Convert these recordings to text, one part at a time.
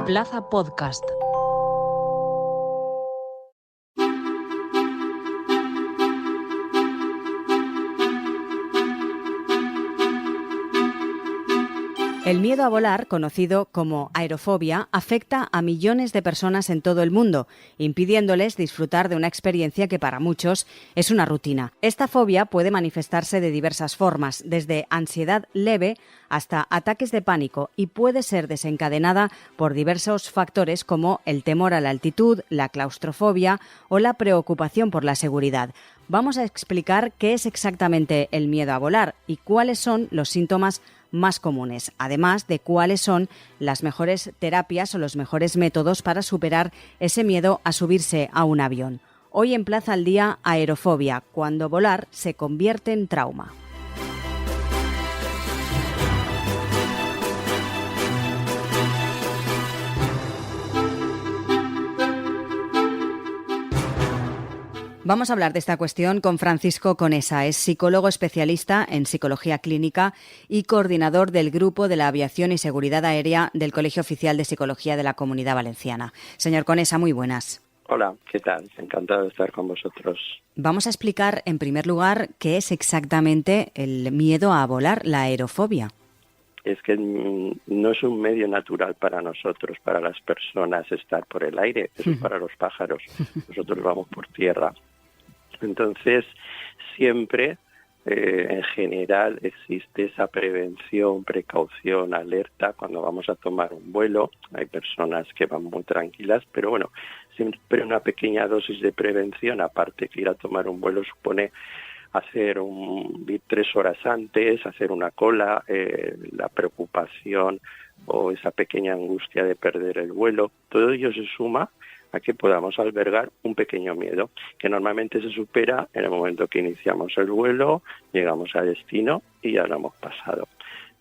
Plaza Podcast. El miedo a volar, conocido como aerofobia, afecta a millones de personas en todo el mundo, impidiéndoles disfrutar de una experiencia que para muchos es una rutina. Esta fobia puede manifestarse de diversas formas, desde ansiedad leve hasta ataques de pánico, y puede ser desencadenada por diversos factores como el temor a la altitud, la claustrofobia o la preocupación por la seguridad. Vamos a explicar qué es exactamente el miedo a volar y cuáles son los síntomas más comunes, además de cuáles son las mejores terapias o los mejores métodos para superar ese miedo a subirse a un avión. Hoy en Plaza al Día, aerofobia, cuando volar se convierte en trauma. Vamos a hablar de esta cuestión con Francisco Conesa. Es psicólogo especialista en psicología clínica y coordinador del Grupo de la Aviación y Seguridad Aérea del Colegio Oficial de Psicología de la Comunidad Valenciana. Señor Conesa, muy buenas. Hola, ¿qué tal? Encantado de estar con vosotros. Vamos a explicar, en primer lugar, qué es exactamente el miedo a volar, la aerofobia. Es que no es un medio natural para nosotros, para las personas, estar por el aire. Eso es para los pájaros. Nosotros vamos por tierra. Entonces, siempre, en general, existe esa prevención, precaución, alerta cuando vamos a tomar un vuelo. Hay personas que van muy tranquilas, pero bueno, siempre una pequeña dosis de prevención, aparte que ir a tomar un vuelo supone ir 3 horas antes, hacer una cola, la preocupación o esa pequeña angustia de perder el vuelo. Todo ello se suma a que podamos albergar un pequeño miedo, que normalmente se supera en el momento que iniciamos el vuelo, llegamos a destino y ya lo hemos pasado.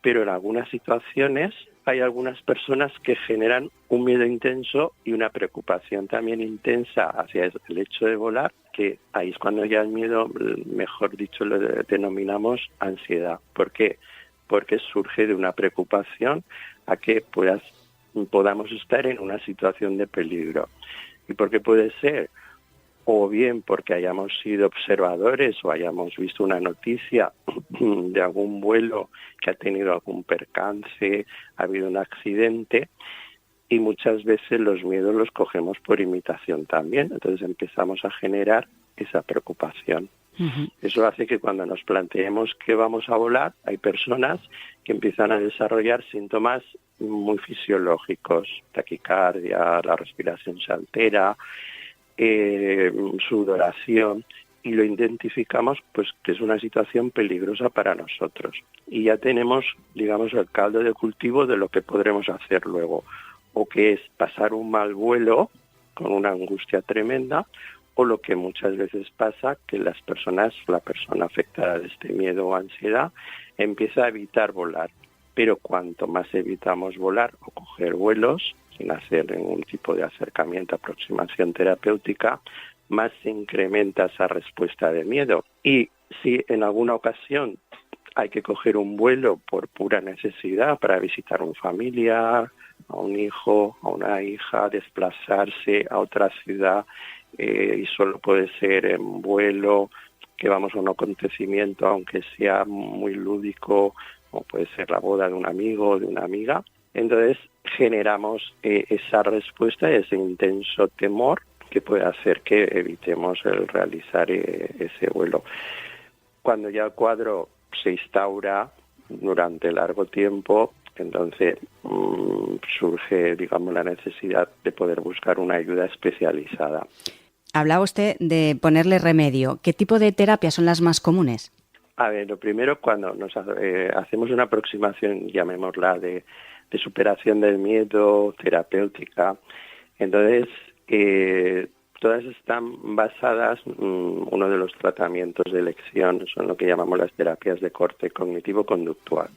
Pero en algunas situaciones hay algunas personas que generan un miedo intenso y una preocupación también intensa hacia el hecho de volar, que ahí es cuando ya el miedo, mejor dicho, lo denominamos ansiedad. ¿Por qué? Porque surge de una preocupación a que podamos estar en una situación de peligro. ¿Y por qué puede ser? O bien porque hayamos sido observadores o hayamos visto una noticia de algún vuelo que ha tenido algún percance, ha habido un accidente, y muchas veces los miedos los cogemos por imitación también. Entonces empezamos a generar esa preocupación. Uh-huh. Eso hace que cuando nos planteemos que vamos a volar, hay personas que empiezan a desarrollar síntomas muy fisiológicos, taquicardia, la respiración se altera, sudoración, y lo identificamos pues que es una situación peligrosa para nosotros. Y ya tenemos, digamos, el caldo de cultivo de lo que podremos hacer luego, o que es pasar un mal vuelo con una angustia tremenda, o lo que muchas veces pasa, que la persona afectada de este miedo o ansiedad empieza a evitar volar. Pero cuanto más evitamos volar o coger vuelos, sin hacer ningún tipo de acercamiento, aproximación terapéutica, más se incrementa esa respuesta de miedo. Y si en alguna ocasión hay que coger un vuelo por pura necesidad para visitar a un familiar, a un hijo, a una hija, desplazarse a otra ciudad, y solo puede ser en vuelo, que vamos a un acontecimiento, aunque sea muy lúdico, o puede ser la boda de un amigo o de una amiga, entonces generamos esa respuesta, ese intenso temor que puede hacer que evitemos el realizar ese vuelo. Cuando ya el cuadro se instaura durante largo tiempo, entonces surge, digamos, la necesidad de poder buscar una ayuda especializada. Hablaba usted de ponerle remedio. ¿Qué tipo de terapias son las más comunes? A ver, lo primero, cuando nos hacemos una aproximación, llamémosla, de superación del miedo, terapéutica, entonces todas están basadas, uno de los tratamientos de elección son lo que llamamos las terapias de corte cognitivo-conductual.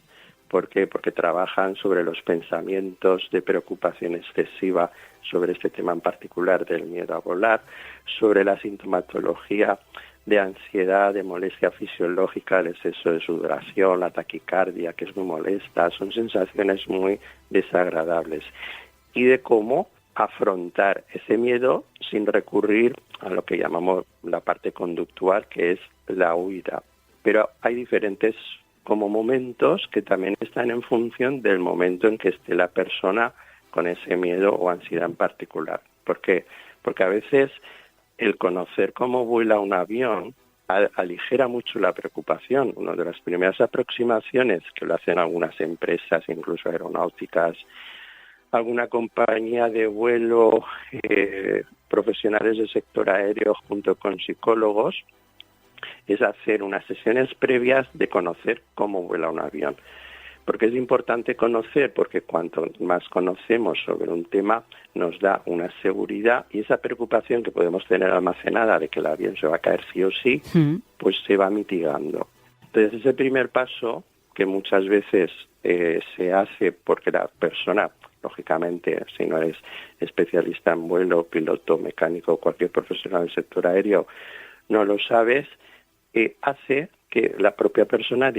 ¿Por qué? Porque trabajan sobre los pensamientos de preocupación excesiva sobre este tema en particular del miedo a volar, sobre la sintomatología de ansiedad, de molestia fisiológica, el exceso de sudoración, la taquicardia, que es muy molesta, son sensaciones muy desagradables. y de cómo afrontar ese miedo sin recurrir a lo que llamamos la parte conductual, que es la huida. Pero hay diferentes como momentos que también están en función del momento en que esté la persona con ese miedo o ansiedad en particular. ¿Por qué? Porque a veces el conocer cómo vuela un avión aligera mucho la preocupación. Una de las primeras aproximaciones que lo hacen algunas empresas, incluso aeronáuticas, alguna compañía de vuelo, profesionales del sector aéreo junto con psicólogos, es hacer unas sesiones previas de conocer cómo vuela un avión. Porque es importante conocer, porque cuanto más conocemos sobre un tema, nos da una seguridad y esa preocupación que podemos tener almacenada de que el avión se va a caer sí o sí, pues se va mitigando. Entonces, ese primer paso, que muchas veces se hace porque la persona, lógicamente, si no eres especialista en vuelo, piloto, mecánico, cualquier profesional del sector aéreo, no lo sabes, hace que la propia persona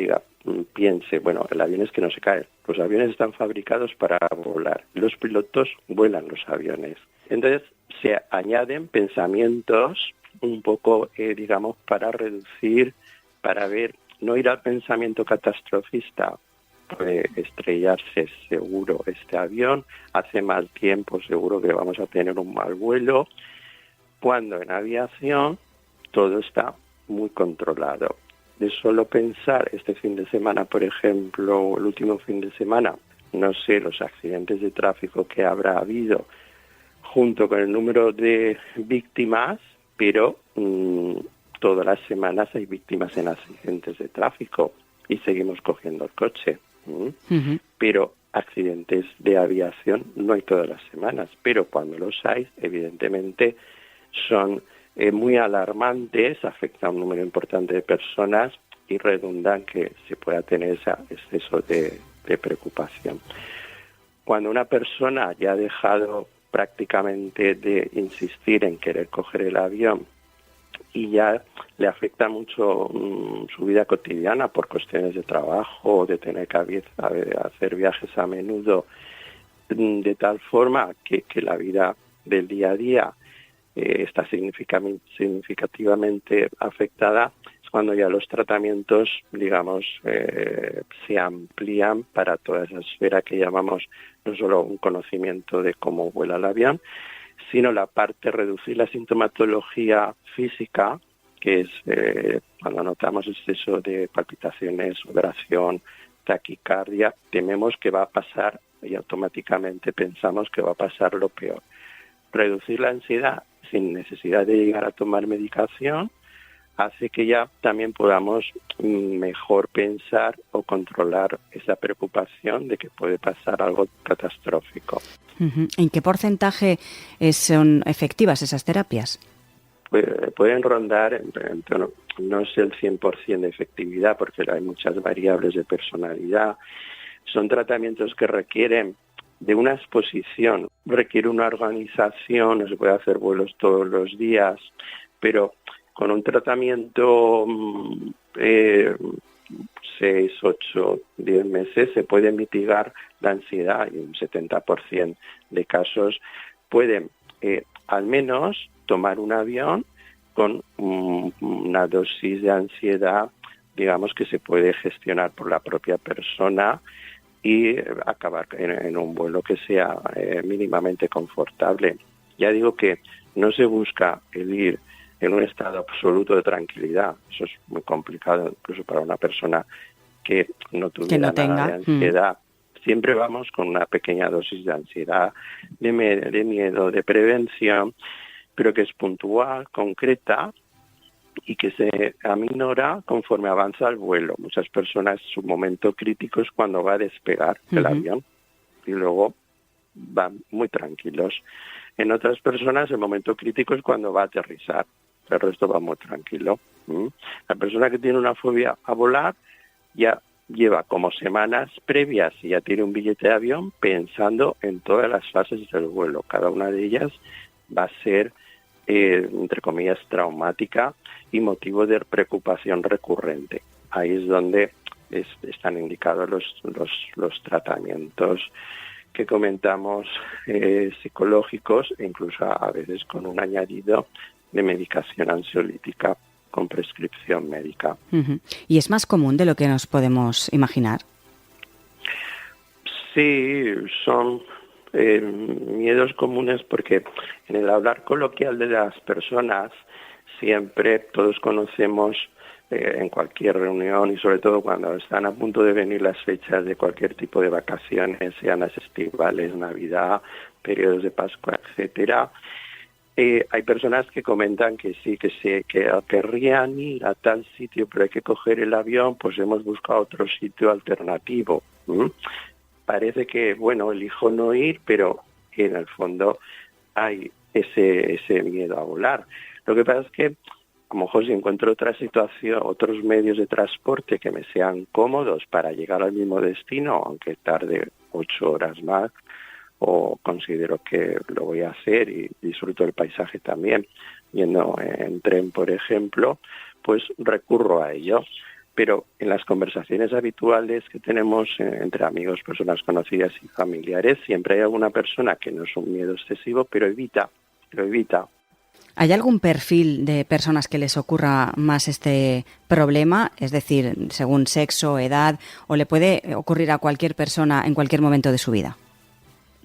piense, bueno, el avión es que no se cae, los aviones están fabricados para volar, los pilotos vuelan los aviones. Entonces se añaden pensamientos un poco, digamos, para reducir, para ver, no ir al pensamiento catastrofista, puede estrellarse seguro este avión, hace mal tiempo, seguro que vamos a tener un mal vuelo, cuando en aviación todo está muy controlado. De solo pensar este fin de semana, por ejemplo, el último fin de semana, no sé, los accidentes de tráfico que habrá habido junto con el número de víctimas, pero todas las semanas hay víctimas en accidentes de tráfico y seguimos cogiendo el coche. Pero accidentes de aviación no hay todas las semanas, pero cuando los hay, evidentemente son muy alarmantes, afecta a un número importante de personas y redundan que se pueda tener ese exceso de preocupación. Cuando una persona ya ha dejado prácticamente de insistir en querer coger el avión y ya le afecta mucho su vida cotidiana por cuestiones de trabajo, de tener que hacer viajes a menudo, de tal forma que la vida del día a día está significativamente afectada, es cuando ya los tratamientos, digamos, se amplían para toda esa esfera que llamamos no solo un conocimiento de cómo vuela el avión, sino la parte reducir la sintomatología física, que es cuando notamos exceso de palpitaciones, sudoración, taquicardia, tememos que va a pasar y automáticamente pensamos que va a pasar lo peor. Reducir la ansiedad sin necesidad de llegar a tomar medicación hace que ya también podamos mejor pensar o controlar esa preocupación de que puede pasar algo catastrófico. ¿En qué porcentaje son efectivas esas terapias? Pueden rondar, no es el 100% de efectividad porque hay muchas variables de personalidad. Son tratamientos que requieren de una exposición, requiere una organización, no se puede hacer vuelos todos los días, pero con un tratamiento 6, 8, 10 meses se puede mitigar la ansiedad y un 70% de casos pueden al menos tomar un avión con una dosis de ansiedad, digamos, que se puede gestionar por la propia persona y acabar en un vuelo que sea mínimamente confortable. Ya digo que no se busca el ir en un estado absoluto de tranquilidad. Eso es muy complicado incluso para una persona que no tuviera nada de ansiedad. Siempre vamos con una pequeña dosis de ansiedad, de miedo, de prevención, pero que es puntual, concreta y que se aminora conforme avanza el vuelo. Muchas personas, su momento crítico es cuando va a despegar el avión y luego van muy tranquilos. En otras personas el momento crítico es cuando va a aterrizar, el resto va muy tranquilo. La persona que tiene una fobia a volar ya lleva como semanas previas y ya tiene un billete de avión pensando en todas las fases del vuelo. Cada una de ellas va a ser, entre comillas, traumática y motivo de preocupación recurrente. Ahí es donde están indicados los tratamientos que comentamos psicológicos e incluso a veces con un añadido de medicación ansiolítica con prescripción médica. Uh-huh. ¿Y es más común de lo que nos podemos imaginar? Sí, son miedos comunes porque en el hablar coloquial de las personas siempre todos conocemos en cualquier reunión y sobre todo cuando están a punto de venir las fechas de cualquier tipo de vacaciones, sean las estivales, Navidad, periodos de Pascua, etcétera. Hay personas que comentan que sí, que querrían ir a tal sitio, pero hay que coger el avión, pues hemos buscado otro sitio alternativo. Parece que, bueno, elijo no ir, pero en el fondo hay ese miedo a volar. Lo que pasa es que, a lo mejor si encuentro otra situación, otros medios de transporte que me sean cómodos para llegar al mismo destino, aunque tarde 8 horas más, o considero que lo voy a hacer y disfruto el paisaje también, yendo en tren, por ejemplo, pues recurro a ello. Pero en las conversaciones habituales que tenemos entre amigos, personas conocidas y familiares, siempre hay alguna persona que no es un miedo excesivo, pero lo evita. ¿Hay algún perfil de personas que les ocurra más este problema? Es decir, según sexo, edad, o le puede ocurrir a cualquier persona en cualquier momento de su vida?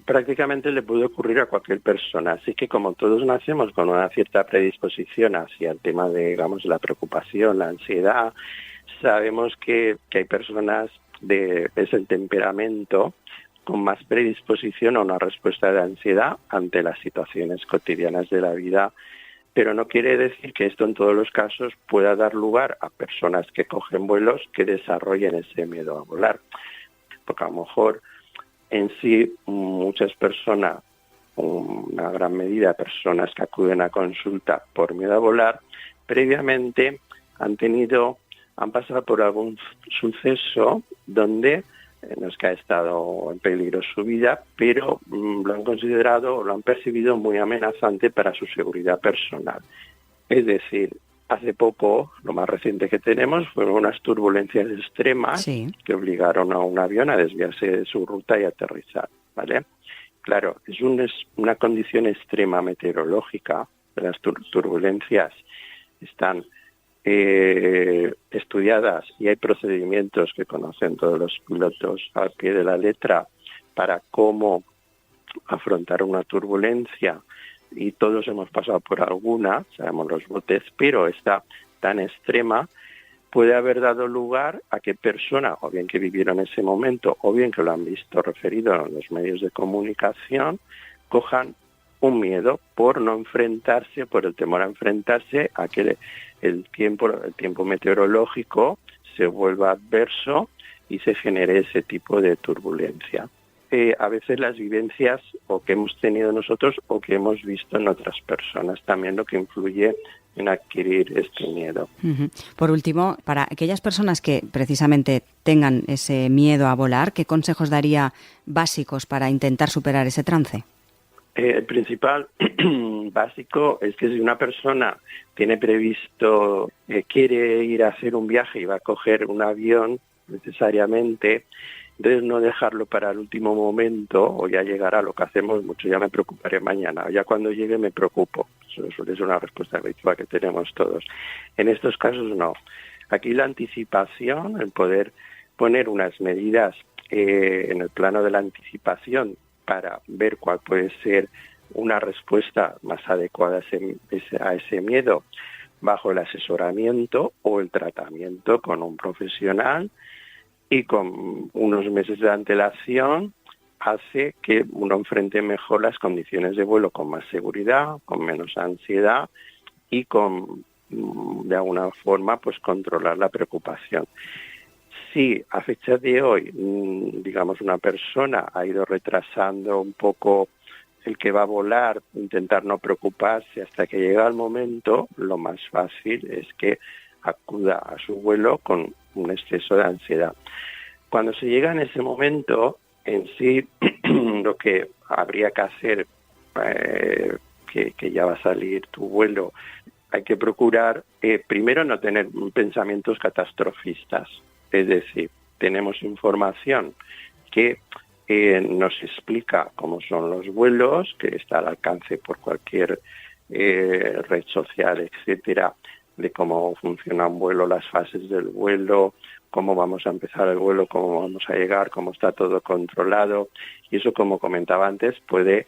Prácticamente le puede ocurrir a cualquier persona, así que como todos nacemos con una cierta predisposición hacia el tema de, digamos, la preocupación, la ansiedad, sabemos que hay personas de ese temperamento con más predisposición a una respuesta de ansiedad ante las situaciones cotidianas de la vida, pero no quiere decir que esto en todos los casos pueda dar lugar a personas que cogen vuelos que desarrollen ese miedo a volar, porque a lo mejor en sí muchas personas, una gran medida de personas que acuden a consulta por miedo a volar, previamente han pasado por algún suceso donde no es que ha estado en peligro su vida, pero lo han considerado o lo han percibido muy amenazante para su seguridad personal. Es decir, hace poco, lo más reciente que tenemos, fueron unas turbulencias extremas que obligaron a un avión a desviarse de su ruta y aterrizar, ¿vale? Claro, es una condición extrema meteorológica. Las turbulencias están estudiadas y hay procedimientos que conocen todos los pilotos al pie de la letra para cómo afrontar una turbulencia, y todos hemos pasado por alguna, sabemos los botes, pero esta tan extrema puede haber dado lugar a que personas, o bien que vivieron ese momento, o bien que lo han visto referido en los medios de comunicación, cojan un miedo por no enfrentarse, por el temor a enfrentarse a que el tiempo meteorológico se vuelva adverso y se genere ese tipo de turbulencia. A veces las vivencias o que hemos tenido nosotros o que hemos visto en otras personas también lo que influye en adquirir este miedo. Uh-huh. Por último, para aquellas personas que precisamente tengan ese miedo a volar, ¿qué consejos daría básicos para intentar superar ese trance? El principal básico es que si una persona tiene previsto, quiere ir a hacer un viaje y va a coger un avión necesariamente, entonces no dejarlo para el último momento o ya llegará. Lo que hacemos mucho, ya me preocuparé mañana, ya cuando llegue me preocupo. Eso suele ser una respuesta habitual que tenemos todos. En estos casos no. Aquí la anticipación, el poder poner unas medidas en el plano de la anticipación para ver cuál puede ser una respuesta más adecuada a ese miedo bajo el asesoramiento o el tratamiento con un profesional y con unos meses de antelación, hace que uno enfrente mejor las condiciones de vuelo con más seguridad, con menos ansiedad y con, de alguna forma, pues controlar la preocupación. Si a fecha de hoy, digamos, una persona ha ido retrasando un poco el que va a volar, intentar no preocuparse hasta que llega el momento, lo más fácil es que acuda a su vuelo con un exceso de ansiedad. Cuando se llega en ese momento, en sí, lo que habría que hacer, que ya va a salir tu vuelo, hay que procurar, primero, no tener pensamientos catastrofistas. Es decir, tenemos información que nos explica cómo son los vuelos, que está al alcance por cualquier red social, etcétera, de cómo funciona un vuelo, las fases del vuelo, cómo vamos a empezar el vuelo, cómo vamos a llegar, cómo está todo controlado. Y eso, como comentaba antes, puede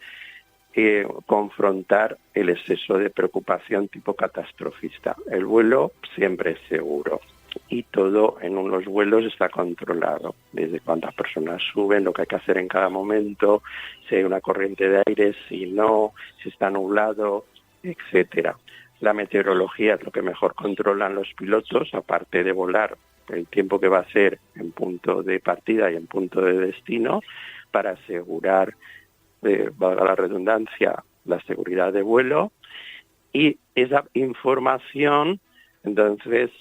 confrontar el exceso de preocupación tipo catastrofista. El vuelo siempre es seguro y todo en los vuelos está controlado, desde cuántas personas suben, lo que hay que hacer en cada momento, si hay una corriente de aire, si no, si está nublado, etcétera. La meteorología es lo que mejor controlan los pilotos, aparte de volar el tiempo que va a hacer en punto de partida y en punto de destino, para asegurar, valga la redundancia, la seguridad de vuelo. Y esa información, entonces,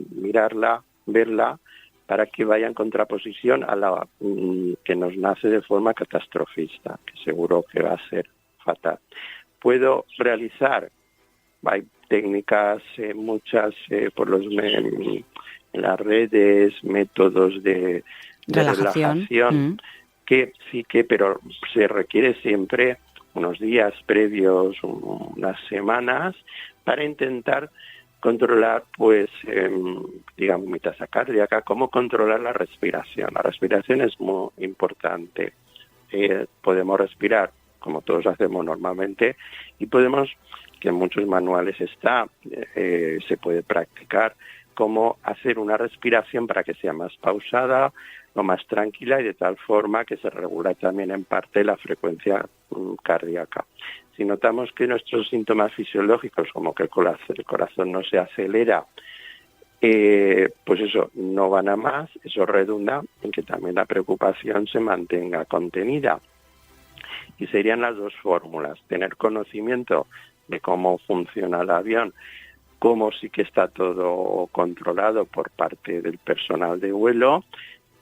mirarla, verla, para que vaya en contraposición a la que nos nace de forma catastrofista, que seguro que va a ser fatal. Puedo realizar, hay técnicas muchas por en las redes, métodos de relajación, que sí que, pero se requiere siempre unos días previos, unas semanas, para intentar controlar, pues, digamos, mi tasa cardíaca, cómo controlar la respiración. La respiración es muy importante. Podemos respirar como todos hacemos normalmente, y podemos, que en muchos manuales está, se puede practicar, cómo hacer una respiración para que sea más pausada, o más tranquila, y de tal forma que se regula también en parte la frecuencia cardíaca. Si notamos que nuestros síntomas fisiológicos, como que el corazón no se acelera, pues eso, no van a más, eso redunda en que también la preocupación se mantenga contenida. Y serían las dos fórmulas: tener conocimiento de cómo funciona el avión, cómo sí que está todo controlado por parte del personal de vuelo,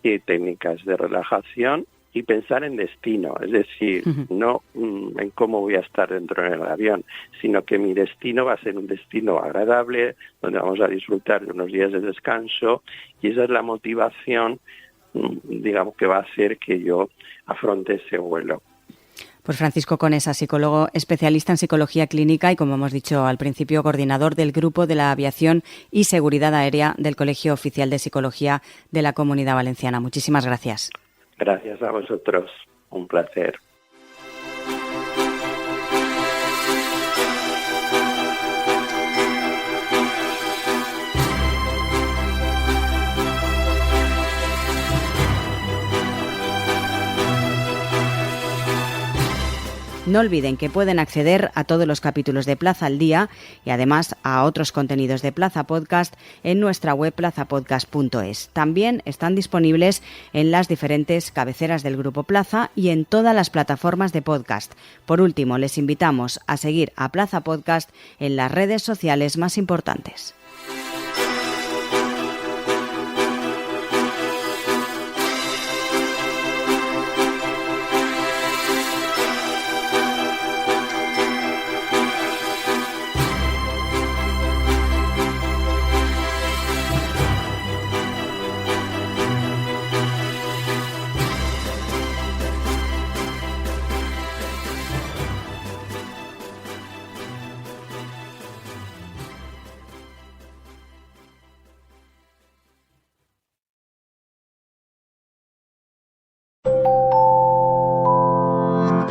y técnicas de relajación, y pensar en destino, es decir, no en cómo voy a estar dentro del avión, sino que mi destino va a ser un destino agradable, donde vamos a disfrutar de unos días de descanso, y esa es la motivación, digamos, que va a hacer que yo afronte ese vuelo. Pues Francisco Conesa, psicólogo especialista en psicología clínica y, como hemos dicho al principio, coordinador del Grupo de la Aviación y Seguridad Aérea del Colegio Oficial de Psicología de la Comunidad Valenciana. Muchísimas gracias. Gracias a vosotros. Un placer. No olviden que pueden acceder a todos los capítulos de Plaza al Día y además a otros contenidos de Plaza Podcast en nuestra web plazapodcast.es. También están disponibles en las diferentes cabeceras del Grupo Plaza y en todas las plataformas de podcast. Por último, les invitamos a seguir a Plaza Podcast en las redes sociales más importantes.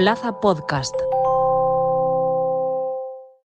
Plaza Podcast.